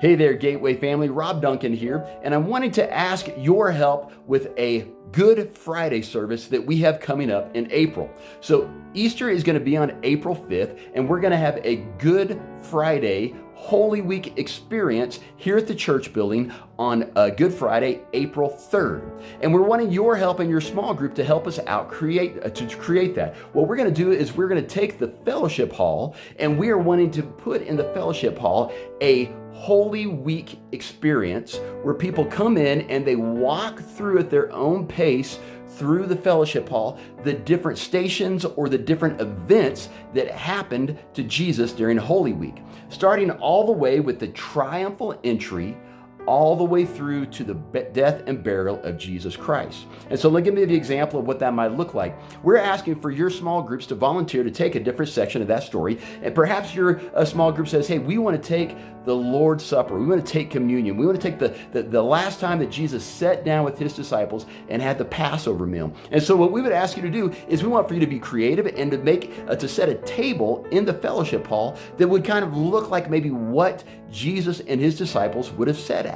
Hey there, Gateway family. Rob Duncan here, and I'm wanting to ask your help with a Good Friday service that we have coming up in April. So Easter is going to be on April 5th, and we're going to have a Good Friday Holy Week experience here at the church building on Good Friday, April 3rd. And we're wanting your help and your small group to help us out to create that. What we're going to do is we're going to take the fellowship hall, and we are wanting to put in the fellowship hall a Holy Week experience where people come in and they walk through at their own pace through the fellowship hall, the different stations or the different events that happened to Jesus during Holy Week, starting all the way with the triumphal entry all the way through to the death and burial of Jesus Christ. And so let me give you the example of what that might look like. We're asking for your small groups to volunteer to take a different section of that story. And perhaps your small group says, hey, we want to take the Lord's Supper. We want to take communion. We want to take the last time that Jesus sat down with his disciples and had the Passover meal. And so what we would ask you to do is we want for you to be creative and to set a table in the fellowship hall that would kind of look like maybe what Jesus and his disciples would have sat at.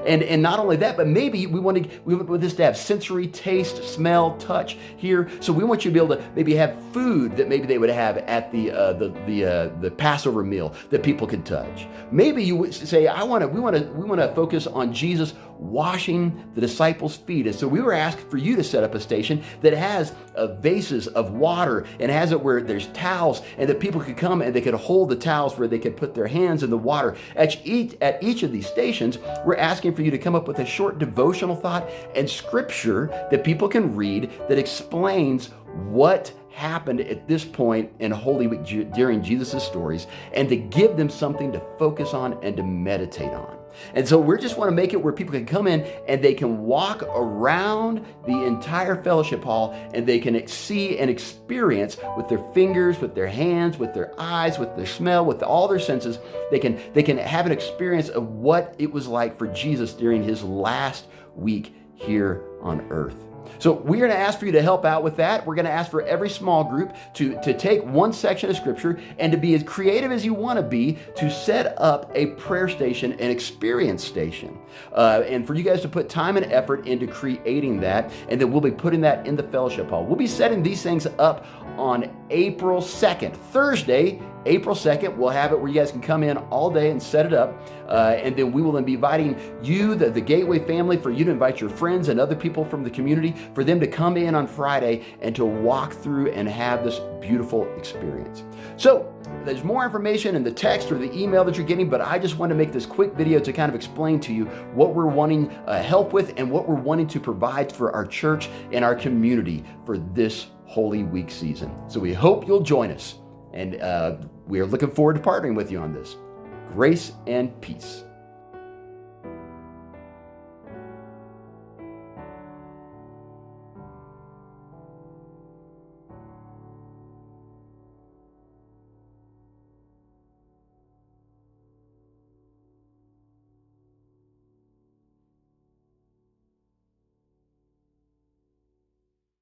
And not only that, but maybe we want this to have sensory, taste, smell, touch here. So we want you to be able to maybe have food that maybe they would have at the Passover meal that people could touch. Maybe you would say, we want to focus on Jesus washing the disciples' feet. And so we were asked for you to set up a station that has vases of water and has it where there's towels and that people could come and they could hold the towels where they could put their hands in the water. At each of these stations, we're asking for you to come up with a short devotional thought and scripture that people can read that explains what happened at this point in Holy Week during Jesus' stories, and to give them something to focus on and to meditate on. And so we just want to make it where people can come in and they can walk around the entire fellowship hall and they can see and experience with their fingers, with their hands, with their eyes, with their smell, with all their senses. They can have an experience of what it was like for Jesus during his last week here on earth. So we're going to ask for you to help out with that. We're going to ask for every small group to take one section of scripture and to be as creative as you want to be to set up a prayer station, an experience station. And for you guys to put time and effort into creating that, and then we'll be putting that in the fellowship hall. We'll be setting these things up on April 2nd, Thursday, April 2nd, we'll have it where you guys can come in all day and set it up. And then we will then be inviting you, the Gateway family, for you to invite your friends and other people from the community for them to come in on Friday and to walk through and have this beautiful experience. So there's more information in the text or the email that you're getting, but I just want to make this quick video to kind of explain to you what we're wanting help with and what we're wanting to provide for our church and our community for this Holy Week season. So we hope you'll join us. And we are looking forward to partnering with you on this. Grace and peace.